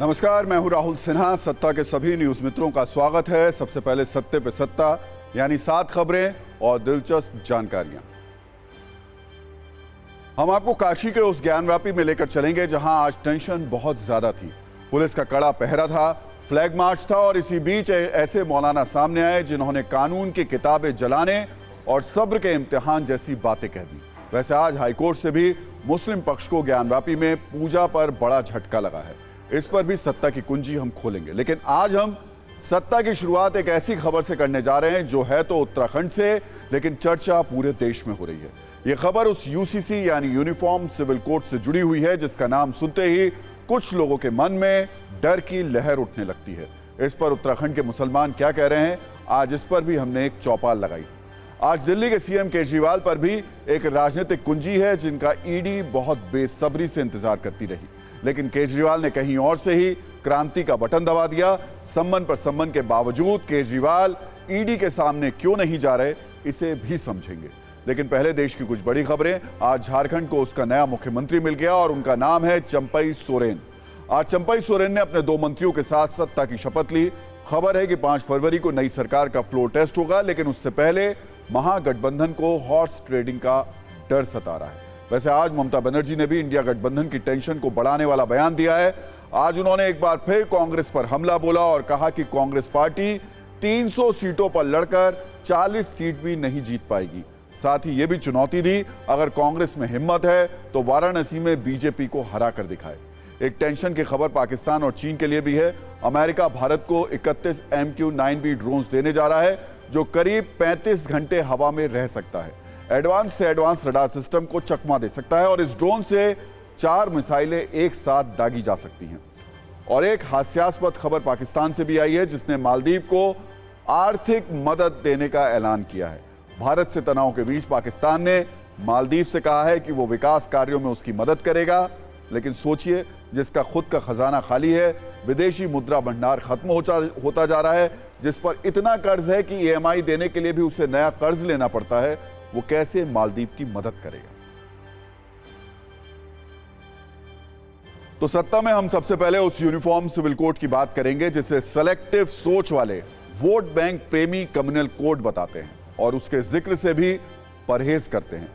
नमस्कार, मैं हूं राहुल सिन्हा। सत्ता के सभी न्यूज मित्रों का स्वागत है। सबसे पहले सत्ते पे सत्ता, यानी 7 खबरें और दिलचस्प जानकारियां। हम आपको काशी के उस ज्ञानव्यापी में लेकर चलेंगे जहां आज टेंशन बहुत ज्यादा थी। पुलिस का कड़ा पहरा था, फ्लैग मार्च था और इसी बीच ऐसे मौलाना सामने आए जिन्होंने कानून की किताबें जलाने और सब्र के इम्तिहान जैसी बातें कह दी। वैसे आज हाईकोर्ट से भी मुस्लिम पक्ष को ज्ञानव्यापी में पूजा पर बड़ा झटका लगा है। इस पर भी सत्ता की कुंजी हम खोलेंगे, लेकिन आज हम सत्ता की शुरुआत एक ऐसी खबर से करने जा रहे हैं जो है तो उत्तराखंड से, लेकिन चर्चा पूरे देश में हो रही है। यह खबर उस यूसीसी यानी यूनिफॉर्म सिविल कोड से जुड़ी हुई है जिसका नाम सुनते ही कुछ लोगों के मन में डर की लहर उठने लगती है। इस पर उत्तराखंड के मुसलमान क्या कह रहे हैं, आज इस पर भी हमने एक चौपाल लगाई। आज दिल्ली के सीएम केजरीवाल पर भी एक राजनीतिक कुंजी है जिनका ईडी बहुत बेसब्री से इंतजार करती रही, लेकिन केजरीवाल ने कहीं और से ही क्रांति का बटन दबा दिया। सम्मन पर सम्मन के बावजूद केजरीवाल ईडी के सामने क्यों नहीं जा रहे, इसे भी समझेंगे। लेकिन पहले देश की कुछ बड़ी खबरें। आज झारखंड को उसका नया मुख्यमंत्री मिल गया और उनका नाम है चंपई सोरेन। आज चंपई सोरेन ने अपने 2 मंत्रियों के साथ सत्ता की शपथ ली। खबर है कि 5 फरवरी को नई सरकार का फ्लोर टेस्ट होगा, लेकिन उससे पहले महागठबंधन को हॉर्स ट्रेडिंग का डर सता रहा है। वैसे आज ममता बनर्जी ने भी इंडिया गठबंधन की टेंशन को बढ़ाने वाला बयान दिया है। आज उन्होंने एक बार फिर कांग्रेस पर हमला बोला और कहा कि कांग्रेस पार्टी 300 सीटों पर लड़कर 40 सीट भी नहीं जीत पाएगी। साथ ही यह भी चुनौती दी, अगर कांग्रेस में हिम्मत है तो वाराणसी में बीजेपी को हरा कर दिखाए। एक टेंशन की खबर पाकिस्तान और चीन के लिए भी है। अमेरिका भारत को 31 MQ-9B ड्रोन्स देने जा रहा है जो करीब 35 घंटे हवा में रह सकता है। एडवांस से एडवांस रडार सिस्टम को चकमा दे सकता है और इस ड्रोन से 4 मिसाइलें एक साथ दागी जा सकती हैं। और एक हास्यास्पद खबर पाकिस्तान से भी आई है जिसने मालदीव को आर्थिक मदद देने का ऐलान किया है। भारत से तनाव के बीच पाकिस्तान ने मालदीव से कहा है कि वो विकास कार्यों में उसकी मदद करेगा, लेकिन सोचिए, जिसका खुद का खजाना खाली है, विदेशी मुद्रा भंडार खत्म होता जा रहा है, जिस पर इतना कर्ज है कि EMI देने के लिए भी उसे नया कर्ज लेना पड़ता है, वो कैसे मालदीव की मदद करेगा। तो सत्ता में हम सबसे पहले उस यूनिफॉर्म सिविल कोड की बात करेंगे जिसे सेलेक्टिव सोच वाले वोट बैंक प्रेमी कम्युनल कोड बताते हैं और उसके जिक्र से भी परहेज करते हैं।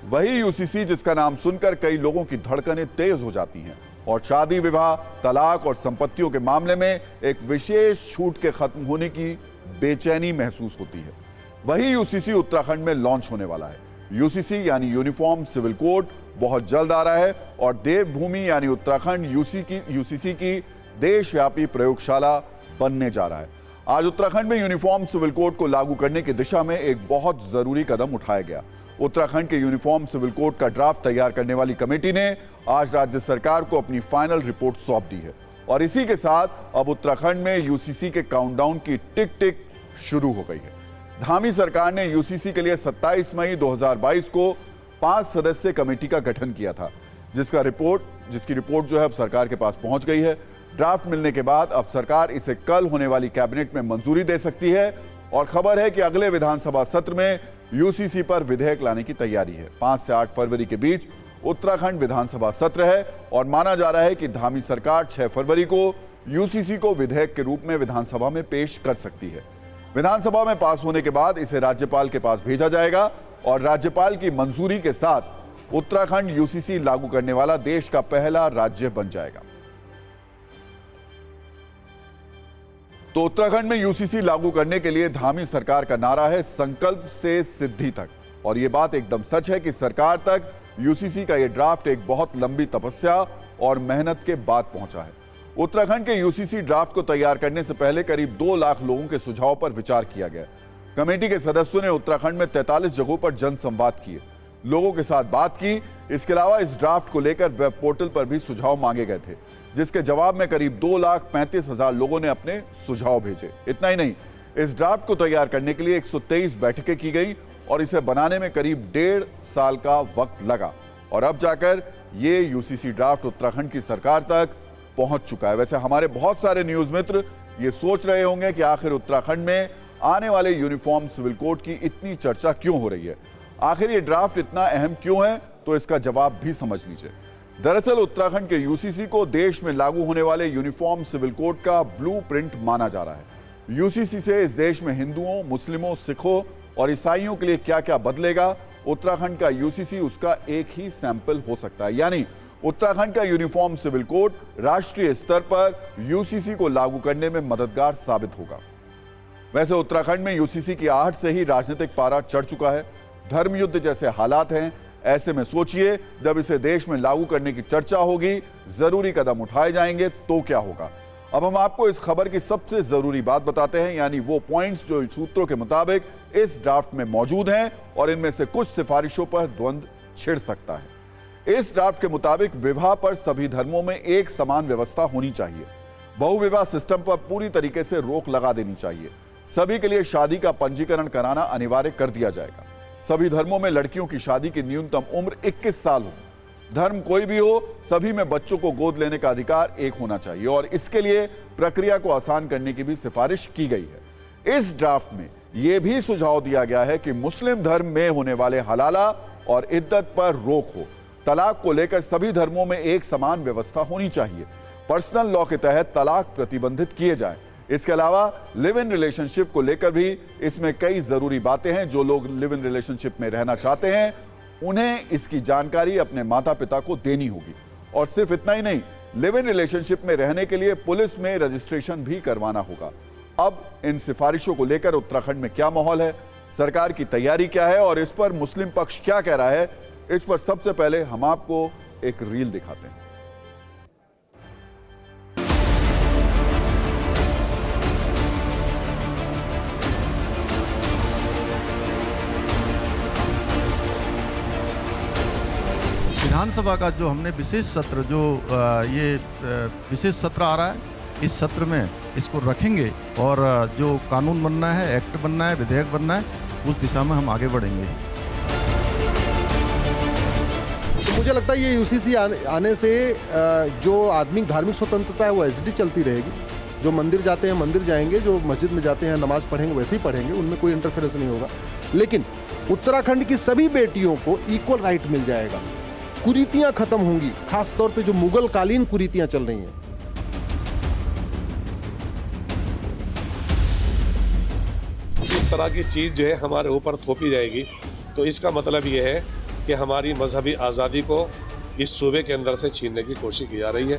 वही यूसीसी जिसका नाम सुनकर कई लोगों की धड़कनें तेज हो जाती हैं और शादी विवाह, तलाक और संपत्तियों के मामले में एक विशेष छूट के खत्म होने की बेचैनी महसूस होती है। वही यूसीसी उत्तराखंड में लॉन्च होने वाला है। यूसीसी यानी यूनिफॉर्म सिविल कोड बहुत जल्द आ रहा है और देवभूमि यानी उत्तराखंड यूसीसी की देशव्यापी प्रयोगशाला बनने जा रहा है। आज उत्तराखंड में यूनिफॉर्म सिविल कोड को लागू करने की दिशा में एक बहुत जरूरी कदम उठाया गया। उत्तराखंड के यूनिफॉर्म सिविल कोड का ड्राफ्ट तैयार करने वाली कमेटी ने आज राज्य सरकार को अपनी फाइनल रिपोर्ट सौंप दी है और इसी के साथ अब उत्तराखंड में यूसीसी के काउंटडाउन की टिक टिक शुरू हो गई है। धामी सरकार ने यूसीसी के लिए 27 मई 2022 को 5 सदस्यीय कमेटी का गठन किया था, जिसकी रिपोर्ट जो है अब सरकार के पास पहुंच गई है। ड्राफ्ट मिलने के बाद अब सरकार इसे कल होने वाली कैबिनेट में मंजूरी दे सकती है और खबर है कि अगले विधानसभा सत्र में यूसीसी पर विधेयक लाने की तैयारी है। 5 से 8 फरवरी के बीच उत्तराखंड विधानसभा सत्र है और माना जा रहा है कि धामी सरकार 6 फरवरी को यूसीसी को विधेयक के रूप में विधानसभा में पेश कर सकती है। विधानसभा में पास होने के बाद इसे राज्यपाल के पास भेजा जाएगा और राज्यपाल की मंजूरी के साथ उत्तराखंड यूसीसी लागू करने वाला देश का पहला राज्य बन जाएगा। तो उत्तराखंड में यूसीसी लागू करने के लिए धामी सरकार का नारा है संकल्प से सिद्धि तक, और यह बात एकदम सच है कि सरकार तक यूसीसी का यह ड्राफ्ट एक बहुत लंबी तपस्या और मेहनत के बाद पहुंचा है। उत्तराखंड के यूसीसी ड्राफ्ट को तैयार करने से पहले करीब 2 लाख लोगों के सुझाव पर विचार किया गया। कमेटी के सदस्यों ने उत्तराखंड में 43 जगहों पर जनसंवाद किए, लोगों के साथ बात की। इसके अलावा इस ड्राफ्ट को लेकर वेब पोर्टल पर भी सुझाव मांगे गए थे, जिसके जवाब में करीब 2,35,000 लोगों ने अपने सुझाव भेजे। इतना ही नहीं, इस ड्राफ्ट को तैयार करने के लिए 123 बैठकें की गई और इसे बनाने में करीब 1.5 साल का वक्त लगा और अब जाकर ये यूसीसी ड्राफ्ट उत्तराखंड की सरकार तक पहुंच चुका है। वैसे हमारे बहुत सारे न्यूज मित्र ये सोच रहे होंगे कि आखिर उत्तराखंड में आने वाले यूनिफॉर्म सिविल कोड की इतनी चर्चा क्यों हो रही है, आखिर ये ड्राफ्ट इतना अहम क्यों है, तो इसका जवाब भी समझ लीजिए। दरअसल उत्तराखंड के यूसीसी को देश में लागू होने वाले यूनिफॉर्म सिविल कोड का ब्लूप्रिंट माना जा रहा है। यूसीसी से इस देश में हिंदुओं, मुस्लिमों, सिखों और ईसाइयों के लिए क्या क्या बदलेगा, उत्तराखंड का यूसीसी उसका एक ही सैंपल हो सकता है। यानी उत्तराखंड का यूनिफॉर्म सिविल कोड राष्ट्रीय स्तर पर यूसीसी को लागू करने में मददगार साबित होगा। वैसे उत्तराखंड में यूसीसी की आहट से ही राजनीतिक पारा चढ़ चुका है। धर्मयुद्ध जैसे हालात हैं। ऐसे में सोचिए, जब इसे देश में लागू करने की चर्चा होगी, जरूरी कदम उठाए जाएंगे तो क्या होगा। अब हम आपको इस खबर की सबसे जरूरी बात बताते हैं, यानी वो पॉइंट्स जो सूत्रों के मुताबिक इस ड्राफ्ट में मौजूद हैं और इनमें से कुछ सिफारिशों पर द्वंद्व छिड़ सकता है। इस ड्राफ्ट के मुताबिक विवाह पर सभी धर्मों में एक समान व्यवस्था होनी चाहिए। बहुविवाह सिस्टम पर पूरी तरीके से रोक लगा देनी चाहिए। सभी के लिए शादी का पंजीकरण कराना अनिवार्य कर दिया जाएगा। सभी धर्मों में लड़कियों की शादी की न्यूनतम उम्र 21 साल हो। धर्म कोई भी हो, सभी में बच्चों को गोद लेने का अधिकार एक होना चाहिए और इसके लिए प्रक्रिया को आसान करने की भी सिफारिश की गई है। इस ड्राफ्ट में यह भी सुझाव दिया गया है कि मुस्लिम धर्म में होने वाले हलाला और इद्दत पर रोक हो। तलाक को लेकर सभी धर्मों में एक समान व्यवस्था होनी चाहिए। पर्सनल लॉ के तहत तलाक प्रतिबंधित किए जाए। इसके अलावा लिव इन रिलेशनशिप को लेकर भी इसमें कई जरूरी बातें हैं। जो लोग लिव इन रिलेशनशिप में रहना चाहते हैं, उन्हें इसकी जानकारी अपने माता पिता को देनी होगी। और सिर्फ इतना ही नहीं, लिव इन रिलेशनशिप में रहने के लिए पुलिस में रजिस्ट्रेशन भी करवाना होगा। अब इन सिफारिशों को लेकर उत्तराखंड में क्या माहौल है, सरकार की तैयारी क्या है और इस पर मुस्लिम पक्ष क्या कह रहा है, इस पर सबसे पहले हम आपको एक रील दिखाते हैं। विधानसभा का जो हमने विशेष सत्र विशेष सत्र आ रहा है, इस सत्र में इसको रखेंगे और जो कानून बनना है, एक्ट बनना है, विधेयक बनना है, उस दिशा में हम आगे बढ़ेंगे। तो मुझे लगता है ये यूसीसी आने से जो आदमी धार्मिक स्वतंत्रता है वो एसडी चलती रहेगी। जो मंदिर जाते हैं मंदिर जाएंगे, जो मस्जिद में जाते हैं नमाज पढ़ेंगे वैसे ही पढ़ेंगे, उनमें कोई इंटरफेरेंस नहीं होगा। लेकिन उत्तराखंड की सभी बेटियों को इक्वल राइट मिल जाएगा। कुरीतियां खत्म होंगी, खास तौर पे जो मुगल कालीन कुरीतियां चल रही हैं। इस तरह की चीज जो है हमारे ऊपर थोपी जाएगी, तो इसका मतलब ये है कि हमारी मजहबी आज़ादी को इस सूबे के अंदर से छीनने की कोशिश की जा रही है।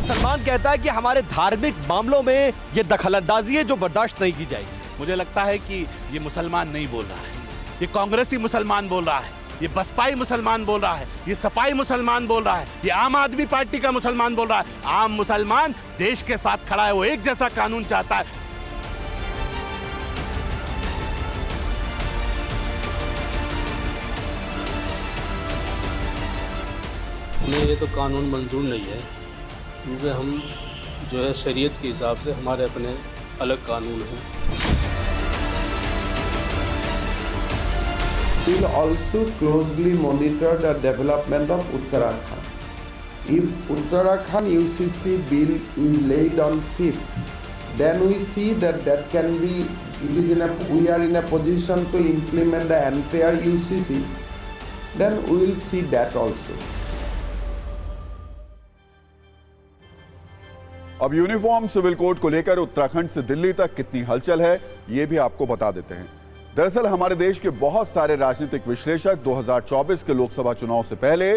सलमान कहता है कि हमारे धार्मिक मामलों में ये दखलंदाजी है जो बर्दाश्त नहीं की जाएगी। मुझे लगता है कि ये मुसलमान नहीं बोल रहा है, ये कांग्रेसी मुसलमान बोल रहा है, ये बसपाई मुसलमान बोल रहा है, ये सपाई मुसलमान बोल रहा है, ये आम आदमी पार्टी का मुसलमान बोल रहा है। आम मुसलमान देश के साथ खड़ा है, वो एक जैसा कानून चाहता है। हमें ये तो कानून मंजूर नहीं है, क्योंकि हम जो है शरीयत के हिसाब से हमारे अपने अलग कानून हैं। Will also closely monitor the development of Uttarakhand. If Uttarakhand UCC bill is laid on 5th, then we see that can be, we are in a position to implement the entire UCC, then we will see that also. अब uniform civil code को लेकर उत्तराखंड से दिल्ली तक कितनी हलचल है, ये भी आपको बता देते हैं। दरअसल हमारे देश के बहुत सारे राजनीतिक विश्लेषक 2024 के लोकसभा चुनाव से पहले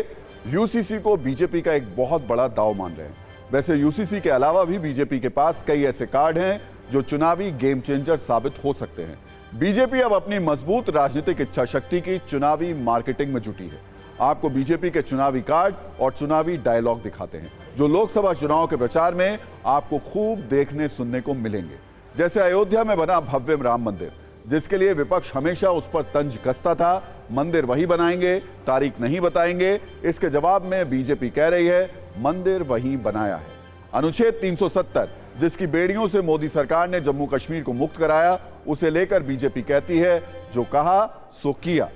यूसीसी को बीजेपी का एक बहुत बड़ा दांव मान रहे हैं। वैसे यूसीसी के अलावा भी बीजेपी के पास कई ऐसे कार्ड हैं जो चुनावी गेम चेंजर साबित हो सकते हैं। बीजेपी अब अपनी मजबूत राजनीतिक इच्छा शक्ति की चुनावी मार्केटिंग में जुटी है। आपको बीजेपी के चुनावी कार्ड और चुनावी डायलॉग दिखाते हैं जो लोकसभा चुनाव के प्रचार में आपको खूब देखने सुनने को मिलेंगे। जैसे अयोध्या में बना भव्य राम मंदिर, जिसके लिए विपक्ष हमेशा उस पर तंज कसता था, मंदिर वही बनाएंगे, तारीख नहीं बताएंगे। इसके जवाब में बीजेपी कह रही है मंदिर वही बनाया है। अनुच्छेद 370, जिसकी बेड़ियों से मोदी सरकार ने जम्मू कश्मीर को मुक्त कराया, उसे लेकर बीजेपी कहती है जो कहा सो किया।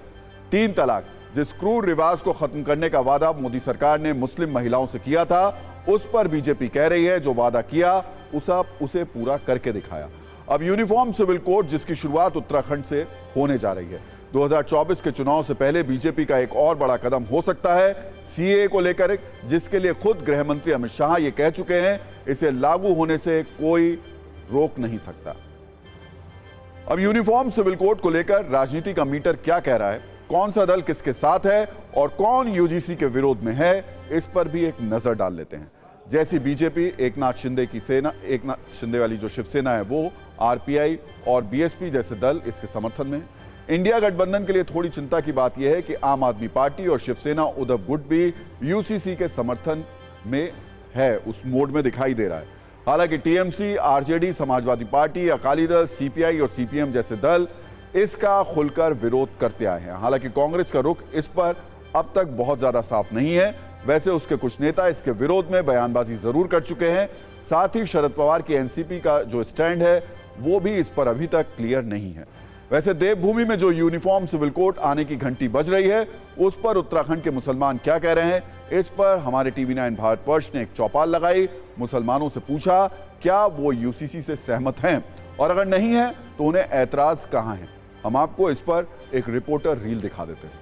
3 तलाक, जिस क्रूर रिवाज को खत्म करने का वादा मोदी सरकार ने मुस्लिम महिलाओं से किया था, उस पर बीजेपी कह रही है जो वादा किया उसे पूरा करके दिखाया। अब यूनिफॉर्म सिविल कोड जिसकी शुरुआत उत्तराखंड से होने जा रही है। 2024 के चुनाव से पहले बीजेपी का एक और बड़ा कदम हो सकता है सीए को लेकर, जिसके लिए खुद गृह मंत्री अमित शाह ये कह चुके हैं इसे लागू होने से कोई रोक नहीं सकता। अब यूनिफॉर्म सिविल कोड को लेकर राजनीति का मीटर क्या कह रहा है, कौन सा दल किसके साथ है और कौन यूजीसी के विरोध में है, इस पर भी एक नजर डाल लेते हैं। जैसी बीजेपी एकनाथ शिंदे की सेना, एकनाथ शिंदे वाली जो शिवसेना है वो, आरपीआई और बीएसपी जैसे दल इसके समर्थन में। इंडिया गठबंधन के लिए थोड़ी चिंता की बात यह है कि आम आदमी पार्टी और शिवसेना उद्धव गुट भी यूसीसी के समर्थन में है, उस मोड में दिखाई दे रहा है। हालांकि TMC, RJD, Samajwadi party, Akali Dal, CPI और सीपीएम जैसे दल इसका खुलकर विरोध करते आए हैं। हालांकि कांग्रेस का रुख इस पर अब तक बहुत ज्यादा साफ नहीं है। वैसे उसके कुछ नेता इसके विरोध में बयानबाजी जरूर कर चुके हैं। साथ ही शरद पवार की एनसीपी का जो स्टैंड है वो भी इस पर अभी तक क्लियर नहीं है। वैसे देवभूमि में जो यूनिफॉर्म सिविल कोड आने की घंटी बज रही है उस पर उत्तराखंड के मुसलमान क्या कह रहे हैं, इस पर हमारे टीवी 9 भारतवर्ष ने एक चौपाल लगाई। मुसलमानों से पूछा क्या वो यूसीसी से सहमत हैं और अगर नहीं है तो उन्हें ऐतराज कहां है। हम आपको इस पर एक रिपोर्टर रील दिखा देते हैं।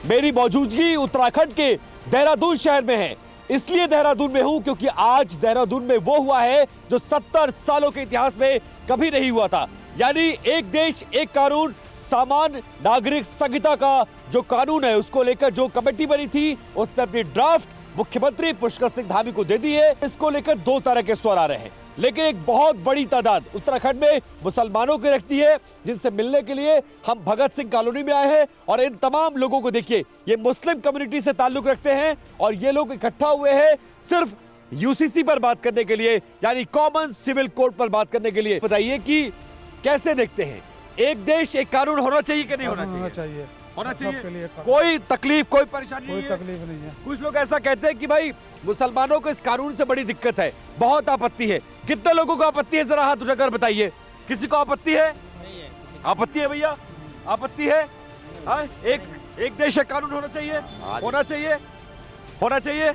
मेरी मौजूदगी उत्तराखंड के देहरादून शहर में है। इसलिए देहरादून में हूं क्योंकि आज देहरादून में वो हुआ है जो 70 सालों के इतिहास में कभी नहीं हुआ था। यानी एक देश एक कानून, सामान्य नागरिक संहिता का जो कानून है उसको लेकर जो कमेटी बनी थी उसने अपनी ड्राफ्ट मुख्यमंत्री पुष्कर सिंह धामी को दे दी है। इसको लेकर दो तरह के स्वर आ रहे हैं, लेकिन एक बहुत बड़ी तादाद उत्तराखंड में मुसलमानों की रखती है जिनसे मिलने के लिए हम भगत सिंह कॉलोनी में आए हैं। और इन तमाम लोगों को देखिए, ये मुस्लिम कम्युनिटी से ताल्लुक रखते हैं और ये लोग इकट्ठा हुए हैं सिर्फ यूसीसी पर बात करने के लिए, यानी कॉमन सिविल कोड पर बात करने के लिए। बताइए कि कैसे देखते हैं, एक देश एक कानून होना चाहिए कि नहीं होना चाहिए? होना चाहिए। कोई तकलीफ, कोई परेशानी, कोई तकलीफ नहीं है। कुछ लोग ऐसा कहते हैं कि भाई मुसलमानों को इस कानून से बड़ी दिक्कत है, बहुत आपत्ति है। कितने लोगों को आपत्ति है, जरा हाथ उठाकर बताइए। किसी को आपत्ति है? आपत्ति है भैया, आपत्ति है? एक देश एक कानून होना चाहिए, होना चाहिए, होना चाहिए,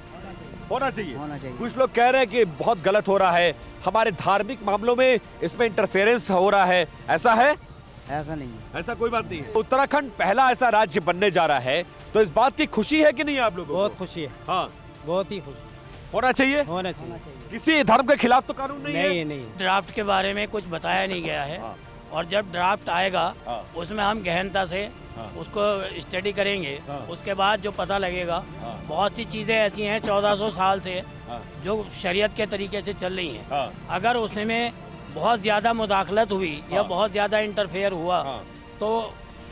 होना चाहिए। कुछ लोग कह रहे हैं कि बहुत गलत हो रहा है, हमारे धार्मिक मामलों में इसमें इंटरफेरेंस हो रहा है। ऐसा है? ऐसा नहीं है, ऐसा कोई बात नहीं है। उत्तराखंड पहला ऐसा राज्य बनने जा रहा है, तो इस बात की खुशी है कि नहीं आप लोगों को? बहुत खुशी है। हाँ, बहुत ही खुशी। होना चाहिए, होना चाहिए। किसी धर्म के खिलाफ तो कानून नहीं है। नहीं, ड्राफ्ट के बारे में कुछ बताया नहीं गया है। और जब ड्राफ्ट आएगा उसमें हम गहनता से उसको स्टडी करेंगे। उसके बाद जो पता लगेगा, बहुत सी चीज़ें ऐसी हैं 1400 साल से जो शरीयत के तरीके से चल रही हैं। अगर उसमें बहुत ज़्यादा मुदाखलत हुई या बहुत ज़्यादा इंटरफेयर हुआ तो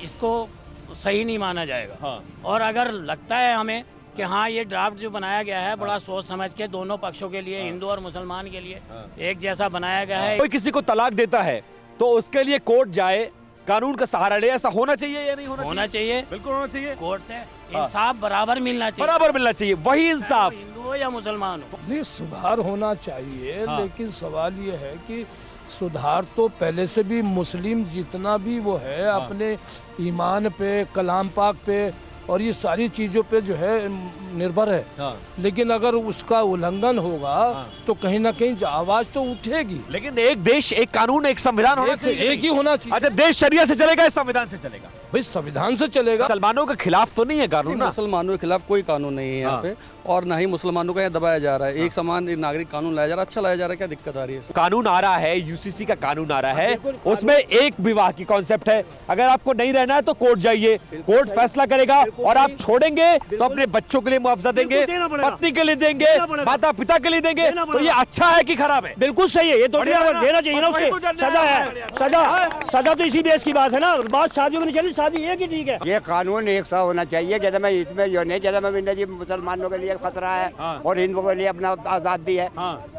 इसको सही नहीं माना जाएगा। और अगर लगता है हमें कि हाँ ये ड्राफ्ट जो बनाया गया है बड़ा सोच समझ के दोनों पक्षों के लिए, हिंदू और मुसलमान के लिए एक जैसा बनाया गया है। कोई किसी को तलाक देता है तो उसके लिए कोर्ट जाए, कानून का सहारा ले, ऐसा होना चाहिए या नहीं होना चाहिए? बिल्कुल होना चाहिए। कोर्ट से इंसाफ बराबर मिलना चाहिए, बराबर मिलना चाहिए, वही इंसाफ, हिंदू हो या मुसलमान हो। नहीं, सुधार होना चाहिए। लेकिन सवाल ये है कि सुधार तो पहले से भी मुस्लिम जितना भी वो है अपने ईमान पे, कलाम पाक पे और ये सारी चीज़ों पे जो है निर्भर है। लेकिन अगर उसका उल्लंघन होगा तो कहीं ना कहीं आवाज तो उठेगी। लेकिन एक देश एक कानून एक संविधान होना चाहिए, एक ही होना चाहिए। अच्छा, देश शरिया से चलेगा या संविधान से चलेगा? भाई संविधान से चलेगा। मुसलमानों के खिलाफ तो नहीं है कानून ना? मुसलमानों के खिलाफ कोई कानून नहीं है यहाँ पे, और ना ही मुसलमानों का यहाँ दबाया जा रहा है। एक समान नागरिक कानून लाया जा रहा है, अच्छा लाया जा रहा है। क्या दिक्कत आ रही है? कानून आ रहा है, यूसीसी का कानून आ रहा है, उसमें एक विवाह की कॉन्सेप्ट है। अगर आपको नहीं रहना है तो कोर्ट जाइए, कोर्ट फैसला करेगा और आप छोड़ेंगे तो अपने बच्चों के लिए मुआवजा देंगे, पत्नी के लिए देंगे, माता पिता के लिए देंगे। तो ये अच्छा है कि खराब है? बिल्कुल सही है, ये तो देना चाहिए ना। उसके सजा है, सजा तो इसी देश की बात है ना। बात शादियों में नहीं चली, शादी एक ही ठीक है। ये कानून एक सा होना चाहिए। जैसे मैं इसमें जो नहीं, जैसे मैं मुसलमानों के लिए खतरा है और हिंदुओं के लिए अपना आजादी है,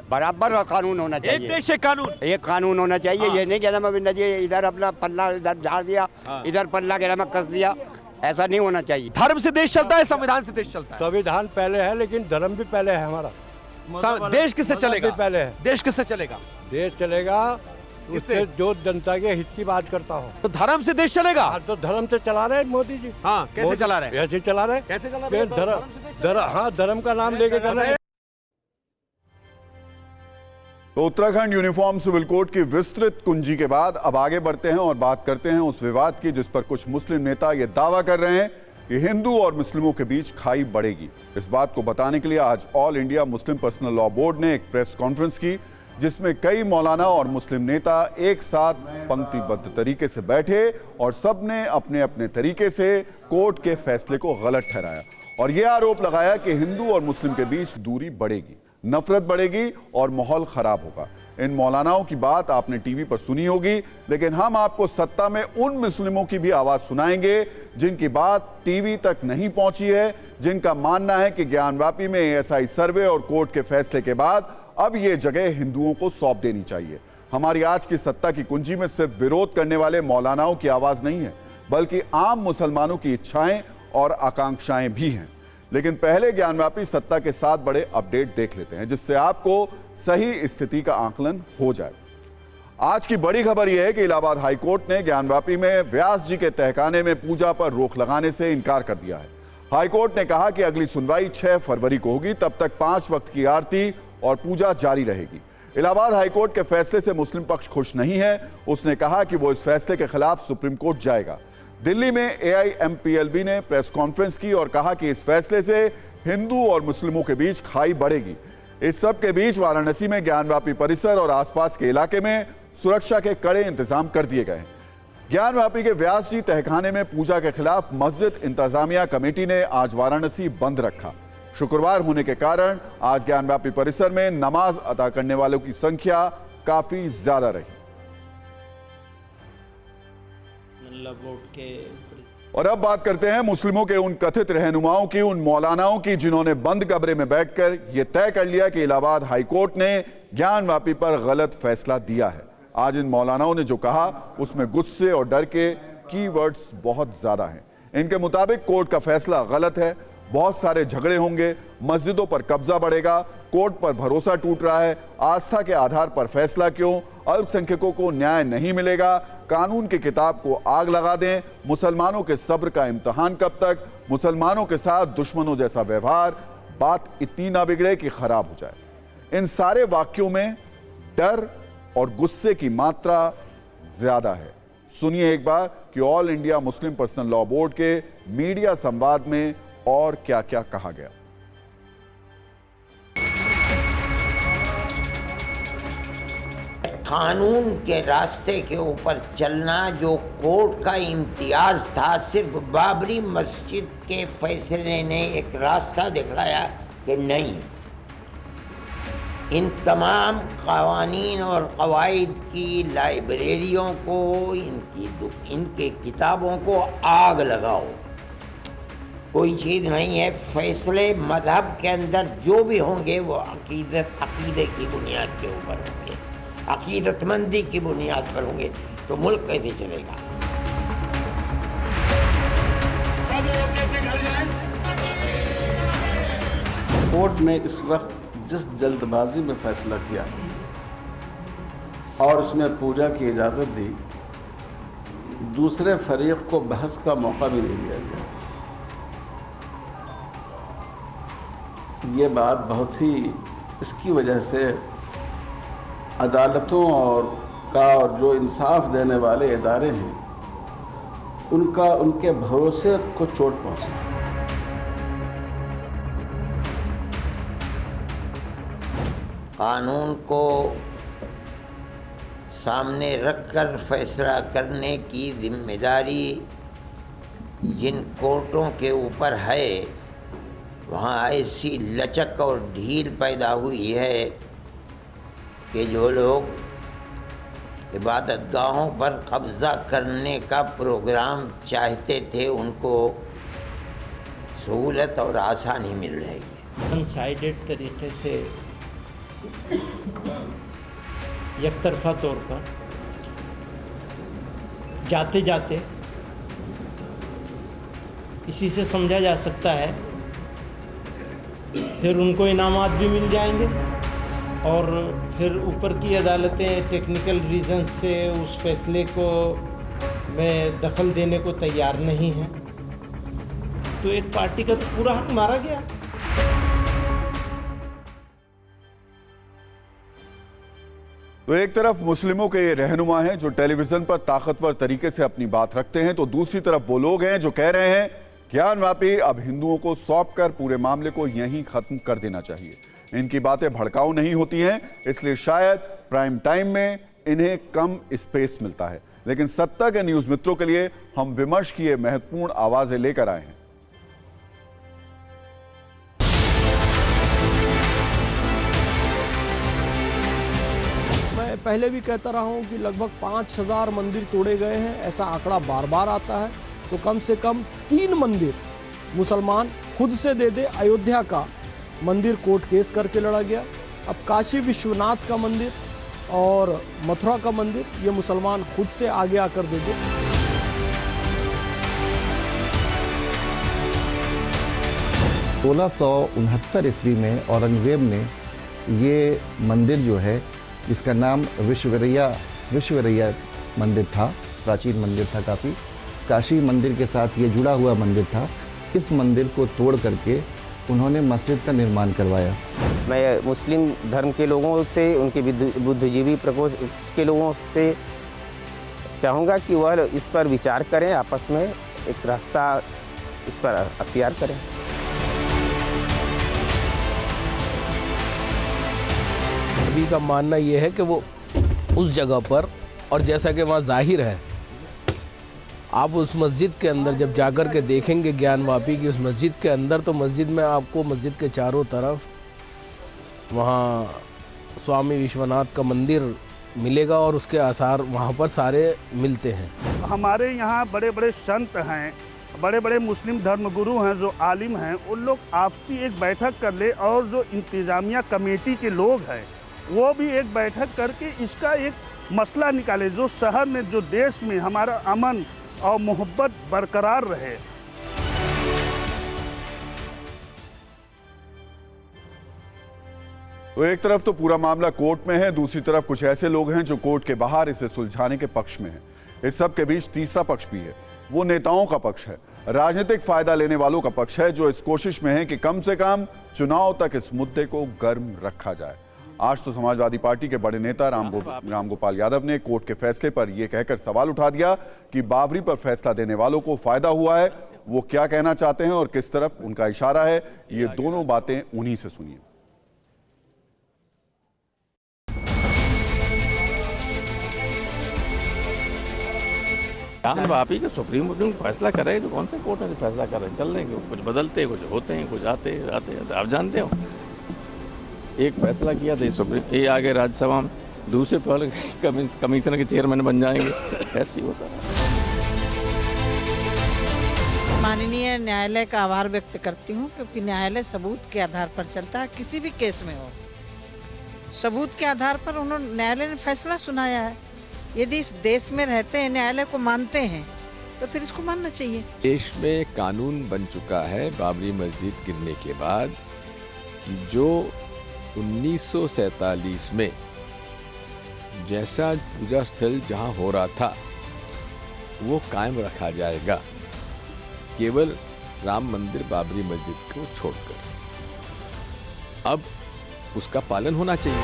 बराबर कानून होना चाहिए। एक देश एक कानून, एक कानून होना चाहिए। ये नहीं जैसे मैं जी इधर अपना पल्ला इधर झाड़ दिया, इधर पल्ला के मैं कस दिया, ऐसा नहीं होना चाहिए। धर्म से देश चलता है, संविधान से देश चलता है। संविधान पहले है लेकिन धर्म भी पहले है हमारा। देश किससे चलेगा? पहले है। देश किससे चलेगा? देश चलेगा किससे? जो जनता के हित की बात करता हो। तो धर्म से देश चलेगा? तो धर्म से चला रहे मोदी जी। हाँ, कैसे चला रहे हैं? ऐसे चला रहे। कैसे चला रहे हैं? हाँ, धर्म का नाम लेके कर रहे हैं। तो उत्तराखंड यूनिफॉर्म सिविल कोड की विस्तृत कुंजी के बाद अब आगे बढ़ते हैं और बात करते हैं उस विवाद की जिस पर कुछ मुस्लिम नेता ये दावा कर रहे हैं कि हिंदू और मुस्लिमों के बीच खाई बढ़ेगी। इस बात को बताने के लिए आज all India Muslim personal law board ने एक प्रेस कॉन्फ्रेंस की जिसमें कई मौलाना और मुस्लिम नेता एक साथ पंक्तिबद्ध तरीके से बैठे और सबने अपने अपने तरीके से कोर्ट के फैसले को गलत ठहराया और यह आरोप लगाया कि हिंदू और मुस्लिम के बीच दूरी बढ़ेगी, नफरत बढ़ेगी और माहौल खराब होगा। इन मौलानाओं की बात आपने टीवी पर सुनी होगी, लेकिन हम आपको सत्ता में उन मुस्लिमों की भी आवाज सुनाएंगे जिनकी बात टीवी तक नहीं पहुंची है, जिनका मानना है कि ज्ञानवापी में एएसआई सर्वे और कोर्ट के फैसले के बाद अब ये जगह हिंदुओं को सौंप देनी चाहिए। हमारी आज की सत्ता की कुंजी में सिर्फ विरोध करने वाले मौलानाओं की आवाज नहीं है, बल्कि आम मुसलमानों की इच्छाएं और आकांक्षाएं भी हैं। लेकिन पहले ज्ञानवापी सत्ता के 7 बड़े अपडेट देख लेते हैं जिससे आपको सही स्थिति का आकलन हो जाए। आज की बड़ी खबर यह है कि इलाहाबाद हाईकोर्ट ने ज्ञानवापी में व्यास जी के तहखाने में पूजा पर रोक लगाने से इनकार कर दिया है। हाईकोर्ट ने कहा कि अगली सुनवाई 6 फरवरी को होगी, तब तक 5 वक्त की आरती और पूजा जारी रहेगी। इलाहाबाद हाईकोर्ट के फैसले से मुस्लिम पक्ष खुश नहीं है। उसने कहा कि वो इस फैसले के खिलाफ सुप्रीम कोर्ट जाएगा। दिल्ली में AIMPLB ने प्रेस कॉन्फ्रेंस की और कहा कि इस फैसले से हिंदू और मुस्लिमों के बीच खाई बढ़ेगी। इस सब के बीच वाराणसी में ज्ञानवापी परिसर और आसपास के इलाके में सुरक्षा के कड़े इंतजाम कर दिए गए। ज्ञानवापी के व्यास जी तहखाने में पूजा के खिलाफ मस्जिद इंतजामिया कमेटी ने आज वाराणसी बंद रखा। शुक्रवार होने के कारण आज ज्ञानवापी परिसर में नमाज अदा करने वालों की संख्या काफी ज्यादा रही। और अब बात करते हैं मुस्लिमों के उन कथित रहनुमाओं की, उन मौलानाओं की जिन्होंने बंद कमरे में बैठकर यह तय कर लिया कि इलाहाबाद हाईकोर्ट ने ज्ञानवापी पर गलत फैसला दिया है। आज इन मौलानाओं ने जो कहा उसमें गुस्से और डर के कीवर्ड्स बहुत ज्यादा हैं। इनके मुताबिक कोर्ट का फैसला गलत है, बहुत सारे झगड़े होंगे, मस्जिदों पर कब्जा बढ़ेगा, कोर्ट पर भरोसा टूट रहा है, आस्था के आधार पर फैसला क्यों, अल्पसंख्यकों को न्याय नहीं मिलेगा, कानून की किताब को आग लगा दें, मुसलमानों के सब्र का इम्तिहान कब तक, मुसलमानों के साथ दुश्मनों जैसा व्यवहार, बात इतनी ना बिगड़े कि खराब हो जाए। इन सारे वाक्यों में डर और गुस्से की मात्रा ज्यादा है। सुनिए एक बार कि all India Muslim personal law board के मीडिया संवाद में और क्या क्या कहा गया। कानून के रास्ते के ऊपर चलना जो कोर्ट का इम्तियाज था, सिर्फ बाबरी मस्जिद के फैसले ने एक रास्ता दिखलाया कि नहीं, इन तमाम कवानीन और कवायद की लाइब्रेरियों को, इनके किताबों को आग लगाओ। कोई चीज़ नहीं है। फैसले मजहब के अंदर जो भी होंगे वो अकीदे की बुनियाद के ऊपर होंगे, अकीदतमंदी की बुनियाद पर होंगे, तो मुल्क कैसे चलेगा। कोर्ट ने इस वक्त जिस जल्दबाजी में फैसला किया और उसमें पूजा की इजाज़त दी, दूसरे फरीक को बहस का मौका भी नहीं दिया गया। ये बात बहुत ही, इसकी वजह से अदालतों और जो इंसाफ देने वाले इदारे हैं उनके भरोसे को चोट पहुंची। कानून को सामने रखकर फैसला करने की जिम्मेदारी जिन कोर्टों के ऊपर है, वहाँ ऐसी लचक और ढील पैदा हुई है कि जो लोग इबादतगाहों पर कब्ज़ा करने का प्रोग्राम चाहते थे, उनको सहूलत और आसानी मिल रही है। वन साइडेड तरीके से एक तरफा तौर पर जाते जाते इसी से समझा जा सकता है फिर उनको इनामात भी मिल जाएंगे और फिर ऊपर की अदालतें टेक्निकल रीज़न से उस फैसले को में दखल देने को तैयार नहीं हैं, तो एक पार्टी का तो पूरा हक मारा गया। तो एक तरफ मुस्लिमों के ये रहनुमा हैं जो टेलीविजन पर ताकतवर तरीके से अपनी बात रखते हैं, तो दूसरी तरफ वो लोग हैं जो कह रहे हैं ज्ञानवापी अब हिंदुओं को सौंपकर पूरे मामले को यहीं खत्म कर देना चाहिए। इनकी बातें भड़काऊ नहीं होती हैं, इसलिए शायद प्राइम टाइम में इन्हें कम स्पेस मिलता है, लेकिन सत्ता के न्यूज मित्रों के लिए हम विमर्श की ये महत्वपूर्ण आवाजें लेकर आए हैं। मैं पहले भी कहता रहा हूं कि लगभग 5000 मंदिर तोड़े गए हैं, ऐसा आंकड़ा बार बार आता है, तो कम से कम 3 मंदिर मुसलमान खुद से दे दे। अयोध्या का मंदिर कोर्ट केस करके लड़ा गया, अब काशी विश्वनाथ का मंदिर और मथुरा का मंदिर ये मुसलमान खुद से आगे आकर दे दे। ईस्वी में औरंगजेब ने ये मंदिर जो है, इसका नाम विश्वरैया मंदिर था, प्राचीन मंदिर था, काफ़ी काशी मंदिर के साथ ये जुड़ा हुआ मंदिर था। इस मंदिर को तोड़ करके उन्होंने मस्जिद का निर्माण करवाया। मैं मुस्लिम धर्म के लोगों से, उनके बुद्धिजीवी प्रकोष्ठ के लोगों से चाहूँगा कि वह इस पर विचार करें, आपस में एक रास्ता इस पर अख्तियार करें। अभी का मानना ये है कि वो उस जगह पर, और जैसा कि वहाँ जाहिर है, आप उस मस्जिद के अंदर जब जाकर के देखेंगे ज्ञानवापी की उस मस्जिद के अंदर, तो मस्जिद में आपको मस्जिद के चारों तरफ वहाँ स्वामी विश्वनाथ का मंदिर मिलेगा और उसके आसार वहाँ पर सारे मिलते हैं। हमारे यहाँ बड़े बड़े संत हैं, बड़े बड़े मुस्लिम धर्मगुरु हैं, जो आलिम हैं, उन लोग आपसी एक बैठक कर ले, और जो इंतज़ामिया कमेटी के लोग हैं वो भी एक बैठक करके इसका एक मसला निकाले, जो शहर में, जो देश में हमारा अमन और मोहब्बत बरकरार रहे। तो एक तरफ तो पूरा मामला कोर्ट में है, दूसरी तरफ कुछ ऐसे लोग हैं जो कोर्ट के बाहर इसे सुलझाने के पक्ष में हैं। इस सब के बीच तीसरा पक्ष भी है, वो नेताओं का पक्ष है, राजनीतिक फायदा लेने वालों का पक्ष है, जो इस कोशिश में है कि कम से कम चुनाव तक इस मुद्दे को गर्म रखा जाए। आज तो समाजवादी पार्टी के बड़े नेता रामगोपाल यादव ने कोर्ट के फैसले पर यह कहकर सवाल उठा दिया कि बाबरी पर फैसला देने वालों को फायदा हुआ है। वो क्या कहना चाहते हैं और किस तरफ उनका इशारा है, ये दोनों बातें उन्हीं से सुनिए। ज्ञानवापी के सुप्रीम फैसला कर रहे हैं, तो कौन से कोर्ट में फैसला कर रहे हैं, चल रहे हैं, कुछ बदलते हैं, कुछ होते हैं, कुछ आते आते आप जानते हो। एक फैसला किया था सुप्रीम, ये आगे राज्यसभा में, दूसरे पहले कमीशनर के चेयरमैन बन जाएंगे, ऐसे ही होता है। माननीय न्यायालय का आभार व्यक्त करती हूँ, क्योंकि न्यायालय सबूत के आधार पर चलता है, किसी भी केस में हो सबूत के आधार पर उन्होंने, न्यायालय ने फैसला सुनाया है। यदि इस देश में रहते हैं, न्यायालय को मानते हैं, तो फिर इसको मानना चाहिए। देश में कानून बन चुका है बाबरी मस्जिद गिरने के बाद, जो 1947 में जैसा पूजा स्थल जहां हो रहा था वो कायम रखा जाएगा, केवल राम मंदिर बाबरी मस्जिद को छोड़कर। अब उसका पालन होना चाहिए।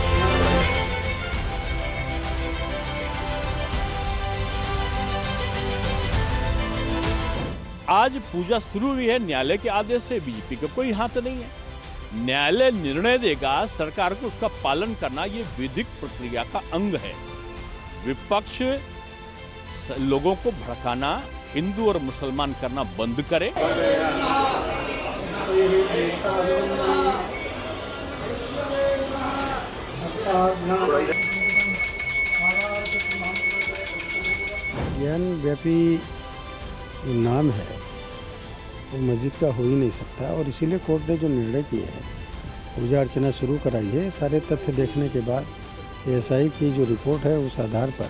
आज पूजा शुरू हुई है न्यायालय के आदेश से, बीजेपी का कोई हाथ नहीं है। न्यायालय निर्णय देगा, सरकार को उसका पालन करना ये विधिक प्रक्रिया का अंग है। विपक्ष लोगों को भड़काना, हिंदू और मुसलमान करना बंद करे। ज्ञानवापी नाम है, वो मस्जिद का हो ही नहीं सकता, और इसीलिए कोर्ट ने जो निर्णय किया है, पूजा अर्चना शुरू कराई है, सारे तथ्य देखने के बाद एएसआई की जो रिपोर्ट है उस आधार पर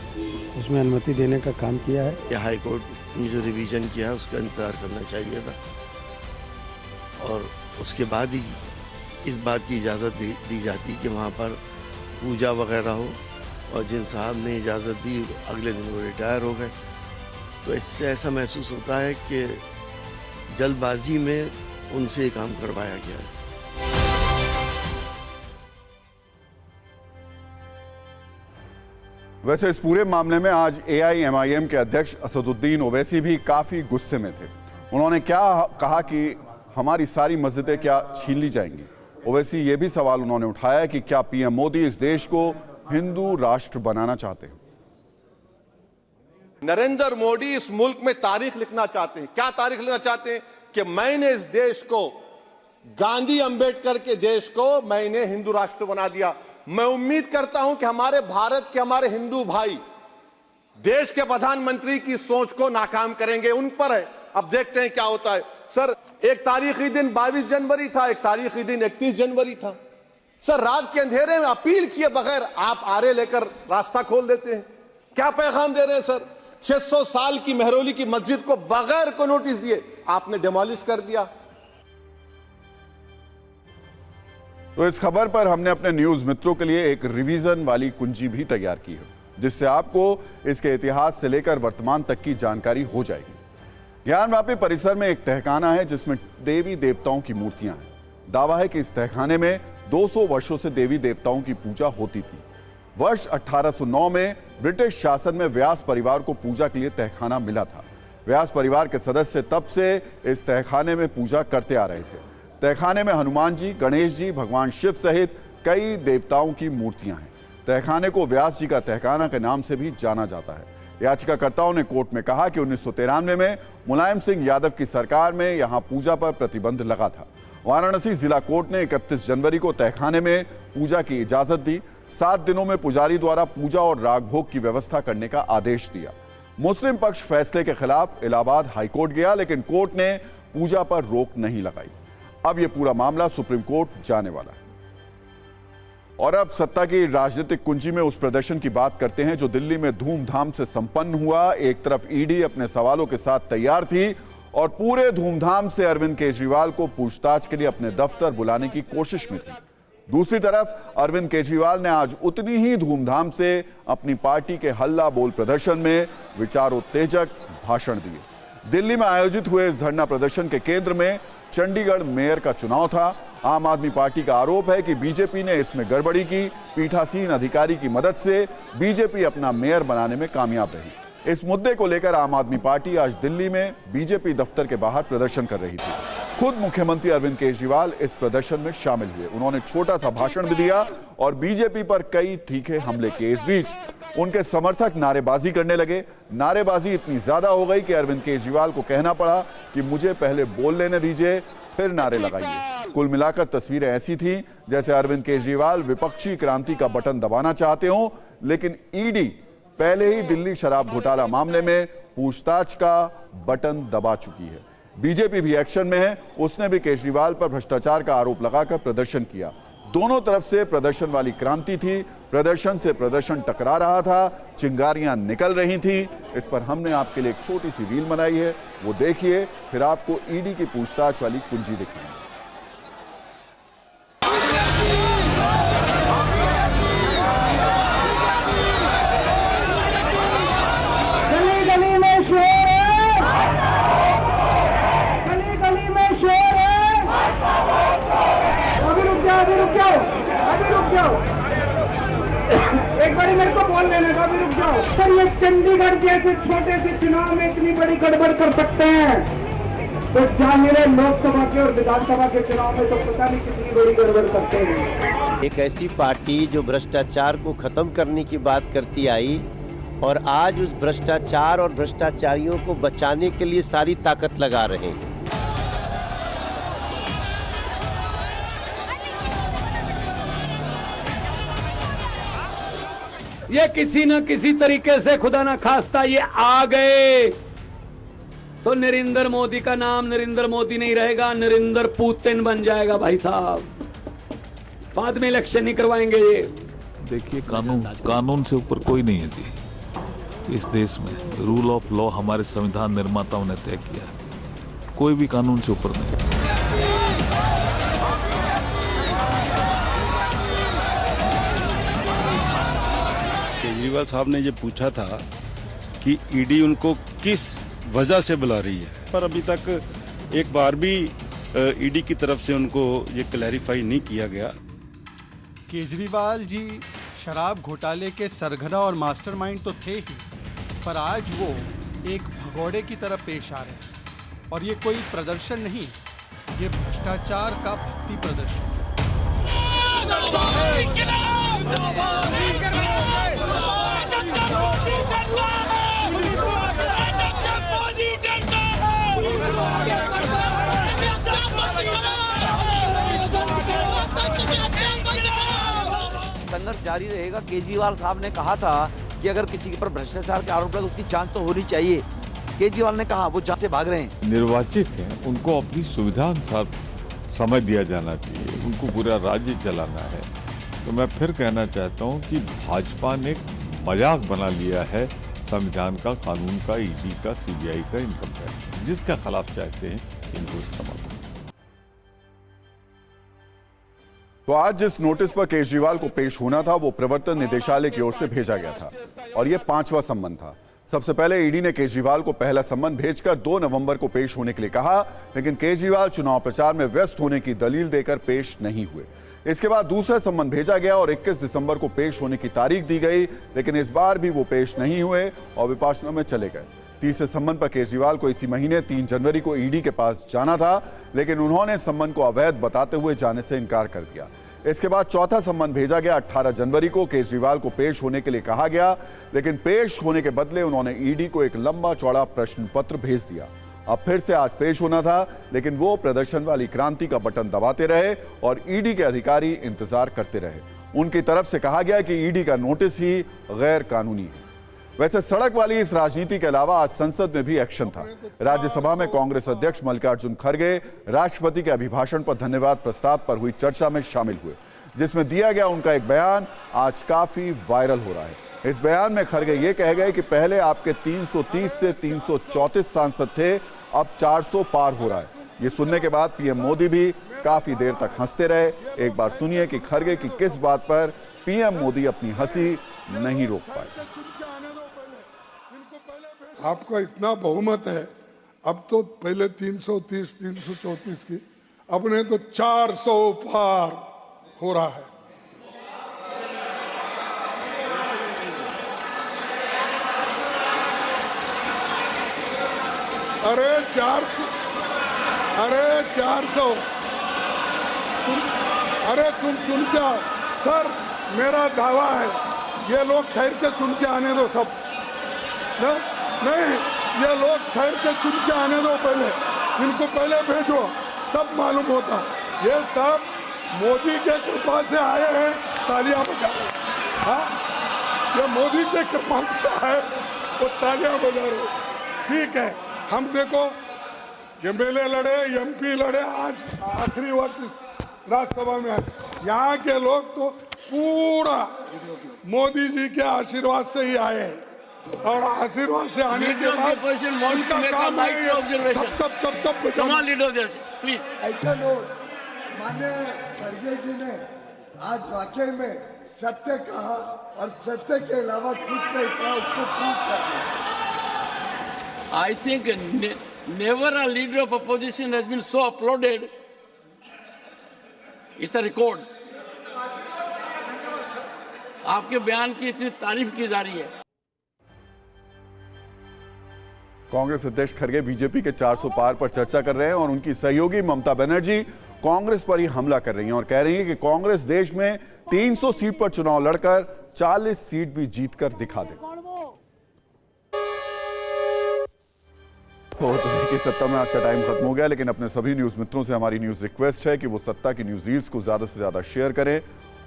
उसमें अनुमति देने का काम किया है। हाई कोर्ट ने जो रिवीजन किया है उसका इंतजार करना चाहिए था, और उसके बाद ही इस बात की इजाज़त दी जाती कि वहाँ पर पूजा वगैरह हो, और जिन साहब ने इजाज़त दी अगले दिन वो रिटायर हो गए। तो इससे ऐसा महसूस होता है कि जल्दबाजी में उनसे ये काम करवाया गया है। वैसे इस पूरे मामले में आज AIMIM के अध्यक्ष असदुद्दीन ओवैसी भी काफी गुस्से में थे। उन्होंने क्या कहा कि हमारी सारी मस्जिदें क्या छीन ली जाएंगी। ओवैसी ये भी सवाल उन्होंने उठाया कि क्या PM मोदी इस देश को हिंदू राष्ट्र बनाना चाहते हैं। नरेंद्र मोदी इस मुल्क में तारीख लिखना चाहते हैं। क्या तारीख लिखना चाहते हैं? कि मैंने इस देश को, गांधी अंबेडकर के देश को मैंने हिंदू राष्ट्र बना दिया। मैं उम्मीद करता हूं कि हमारे भारत के हमारे हिंदू भाई देश के प्रधानमंत्री की सोच को नाकाम करेंगे। उन पर है, अब देखते हैं क्या होता है। सर, एक तारीखी दिन 22 जनवरी था, एक तारीखी दिन 31 जनवरी था। सर, रात के अंधेरे में अपील किए बगैर आप आरे लेकर रास्ता खोल देते हैं। क्या पैगाम दे रहे हैं सर? 600 साल की मेहरौली की मस्जिद को बगैर को नोटिस दिए आपने डिमोलिश कर दिया। तो इस खबर पर हमने अपने न्यूज मित्रों के लिए एक रिवीजन वाली कुंजी भी तैयार की है, जिससे आपको इसके इतिहास से लेकर वर्तमान तक की जानकारी हो जाएगी। ज्ञानवापी परिसर में एक तहखाना है जिसमें देवी देवताओं की मूर्तियां हैं। दावा है कि इस तहखाने में 200 वर्षों से देवी देवताओं की पूजा होती थी। वर्ष 1809 में ब्रिटिश शासन में व्यास परिवार को पूजा के लिए तहखाना मिला था। व्यास परिवार के सदस्य तब से इस तहखाने में पूजा करते आ रहे थे। तहखाने में हनुमान जी, गणेश जी, भगवान शिव सहित कई देवताओं की मूर्तियां हैं। तहखाने को व्यास जी का तहखाना के नाम से भी जाना जाता है। याचिकाकर्ताओं ने कोर्ट में कहा कि 1993 में मुलायम सिंह यादव की सरकार में यहां पूजा पर प्रतिबंध लगा था। वाराणसी जिला कोर्ट ने 31 जनवरी को तहखाने में पूजा की इजाजत दी। 7 दिनों में पुजारी द्वारा पूजा और राग भोग की व्यवस्था करने का आदेश दिया। मुस्लिम पक्ष फैसले के खिलाफ इलाहाबाद हाईकोर्ट गया, लेकिन कोर्ट ने पूजा पर रोक नहीं लगाई। अब यह पूरा मामला सुप्रीम कोर्ट जाने वाला है। और अब सत्ता की राजनीतिक कुंजी में उस प्रदर्शन की बात करते हैं जो दिल्ली में धूमधाम से संपन्न हुआ। एक तरफ ईडी अपने सवालों के साथ तैयार थी और पूरे धूमधाम से अरविंद केजरीवाल को पूछताछ के लिए अपने दफ्तर बुलाने की कोशिश में थी। दूसरी तरफ अरविंद केजरीवाल ने आज उतनी ही धूमधाम से अपनी पार्टी के हल्ला बोल प्रदर्शन में विचारोत्तेजक भाषण दिए। दिल्ली में आयोजित हुए इस धरना प्रदर्शन के केंद्र में चंडीगढ़ मेयर का चुनाव था। आम आदमी पार्टी का आरोप है कि बीजेपी ने इसमें गड़बड़ी की। पीठासीन अधिकारी की मदद से बीजेपी अपना मेयर बनाने में कामयाब रही। इस मुद्दे को लेकर आम आदमी पार्टी आज दिल्ली में बीजेपी दफ्तर के बाहर प्रदर्शन कर रही थी। खुद मुख्यमंत्री अरविंद केजरीवाल इस प्रदर्शन में शामिल हुए। उन्होंने छोटा सा भाषण भी दिया और बीजेपी पर कई तीखे हमले किए। इस बीच उनके समर्थक नारेबाजी करने लगे। नारेबाजी इतनी ज्यादा हो गई कि अरविंद केजरीवाल को कहना पड़ा कि मुझे पहले बोल लेने दीजिए, फिर नारे लगाइए। कुल मिलाकर तस्वीरें ऐसी थी जैसे अरविंद केजरीवाल विपक्षी क्रांति का बटन दबाना चाहते हो, लेकिन ईडी पहले ही दिल्ली शराब घोटाला मामले में पूछताछ का बटन दबा चुकी है। बीजेपी भी एक्शन में है। उसने भी केजरीवाल पर भ्रष्टाचार का आरोप लगाकर प्रदर्शन किया। दोनों तरफ से प्रदर्शन वाली क्रांति थी। प्रदर्शन से प्रदर्शन टकरा रहा था, चिंगारियां निकल रही थी। इस पर हमने आपके लिए एक छोटी सी रील बनाई है, वो देखिए, फिर आपको ईडी की पूछताछ वाली कुंजी दिखाएंगे। एक बारी मेरे को बोल लेने का, भी रुक जाओ सर। ये चंडीगढ़ जैसे छोटे से चुनाव में इतनी बड़ी गड़बड़ कर सकते हैं तो जाहिर है लोकसभा के और विधानसभा के चुनाव में तो पता नहीं कितनी बड़ी गड़बड़ करते हैं। एक ऐसी पार्टी जो भ्रष्टाचार को खत्म करने की बात करती आई और आज उस भ्रष्टाचार और भ्रष्टाचारियों को बचाने के लिए सारी ताकत लगा रहे हैं। ये किसी न किसी तरीके से खुदा ना खास्ता ये आ गए तो नरेंद्र मोदी का नाम नरेंद्र मोदी नहीं रहेगा, नरेंद्र पुतिन बन जाएगा भाई साहब। बाद में इलेक्शन नहीं करवाएंगे ये। देखिए, कानून से ऊपर कोई नहीं है जी इस देश में। रूल ऑफ लॉ हमारे संविधान निर्माताओं ने तय किया है, कोई भी कानून से ऊपर नहीं। केजरीवाल साहब ने ये पूछा था कि ईडी उनको किस वजह से बुला रही है, पर अभी तक एक बार भी ईडी की तरफ से उनको ये क्लैरिफाई नहीं किया गया। केजरीवाल जी शराब घोटाले के सरगना और मास्टरमाइंड तो थे ही, पर आज वो एक भगोड़े की तरह पेश आ रहे हैं। और ये कोई प्रदर्शन नहीं, ये भ्रष्टाचार का भक्ति प्रदर्शन। संघर्ष जारी रहेगा। केजरीवाल साहब ने कहा था कि अगर किसी के ऊपर भ्रष्टाचार के आरोप लगे उसकी जांच तो होनी चाहिए। केजरीवाल ने कहा वो जांच से भाग रहे हैं। निर्वाचित हैं, उनको अपनी सुविधा अनुसार समय दिया जाना चाहिए, उनको पूरा राज्य चलाना है। तो मैं फिर कहना चाहता हूं कि भाजपा ने मजाक बना लिया है संविधान का, कानून का, ईडी का, सीबीआई का, इनकम टैक्स, जिसके खिलाफ चाहते हैं इनको इस्तेमाल। तो आज जिस नोटिस पर केजरीवाल को पेश होना था वो प्रवर्तन निदेशालय की ओर से भेजा गया था और ये 5वां सम्मन था। सबसे पहले ईडी ने केजरीवाल को पहला सम्मन भेजकर 2 नवंबर को पेश होने के लिए कहा, लेकिन केजरीवाल चुनाव प्रचार में व्यस्त होने की दलील देकर पेश नहीं हुए। इसके बाद दूसरा सम्मन भेजा गया और 21 दिसंबर को पेश होने की तारीख दी गई, लेकिन इस बार भी वो पेश नहीं हुए और विपाशना में चले गए। तीसरे सम्मन पर केजरीवाल को इसी महीने 3 जनवरी को ईडी के पास जाना था, लेकिन उन्होंने सम्मन को अवैध बताते हुए जाने से इनकार कर दिया। इसके बाद चौथा सम्मन भेजा गया। 18 जनवरी को केजरीवाल को पेश होने के लिए कहा गया, लेकिन पेश होने के बदले उन्होंने ईडी को एक लंबा चौड़ा प्रश्न पत्र भेज दिया। अब फिर से आज पेश होना था, लेकिन वो प्रदर्शन वाली क्रांति का बटन दबाते रहे और ईडी के अधिकारी इंतजार करते रहे। उनकी तरफ से कहा गया कि ईडी का नोटिस ही गैर कानूनी है। वैसे सड़क वाली इस राजनीति के अलावा आज संसद में भी एक्शन था। राज्यसभा में कांग्रेस अध्यक्ष मल्लिकार्जुन खड़गे राष्ट्रपति के अभिभाषण पर धन्यवाद प्रस्ताव पर हुई चर्चा में शामिल हुए, जिसमें दिया गया उनका एक बयान आज काफी वायरल हो रहा है। इस बयान में खड़गे ये कह गए कि पहले आपके 330 से 334 सांसद थे, अब 400 पार हो रहा है। ये सुनने के बाद पीएम मोदी भी काफी देर तक हंसते रहे। एक बार सुनिए कि खड़गे की किस बात पर पीएम मोदी अपनी हंसी नहीं रोक पाए। आपका इतना बहुमत है, अब तो पहले 330 334 की, अपने तो 400 पार हो रहा है। अरे 400 अरे तुम सुन के आओ सर, मेरा दावा है ये लोग ठहर के चुन के आने दो सब ना? नहीं, ये लोग ठहर के चुन के आने दो, पहले इनको पहले भेजो तब मालूम होता। ये सब मोदी के कृपा से आए हैं, तालियां बजाओ। हाँ, ये मोदी के कृपा से आए वो तालियां बजा रहे। ठीक है, हम देखो एमएलए लड़े, एमपी लड़े, आज आखिरी वक्त इस राज्यसभा में यहाँ के लोग तो पूरा मोदी जी के आशीर्वाद से ही आए हैं और आशीर्वाद से आने के बाद उनका काम है तब माननीय खड़गे जी ने आज वाकई में सत्य कहा और सत्य के अलावा कुछ से कहा, उसको प्रूव कर दिया। I think never a leader of opposition has been so applauded. It's a record. आपके बयान की इतनी तारीफ की जा रही है। कांग्रेस अध्यक्ष खड़गे बीजेपी के 400 पार पर चर्चा कर रहे हैं और उनकी सहयोगी ममता बनर्जी कांग्रेस पर ही हमला कर रही हैं और कह रही हैं कि कांग्रेस देश में 300 सीट पर चुनाव लड़कर 40 सीट भी जीतकर दिखा दे। तो देखिए, सत्ता में आज का टाइम खत्म हो गया, लेकिन अपने सभी न्यूज मित्रों से हमारी न्यूज रिक्वेस्ट है कि वो सत्ता की न्यूज रील्स को ज्यादा से ज्यादा शेयर करें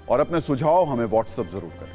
और अपने सुझाव हमें व्हाट्सएप जरूर करें।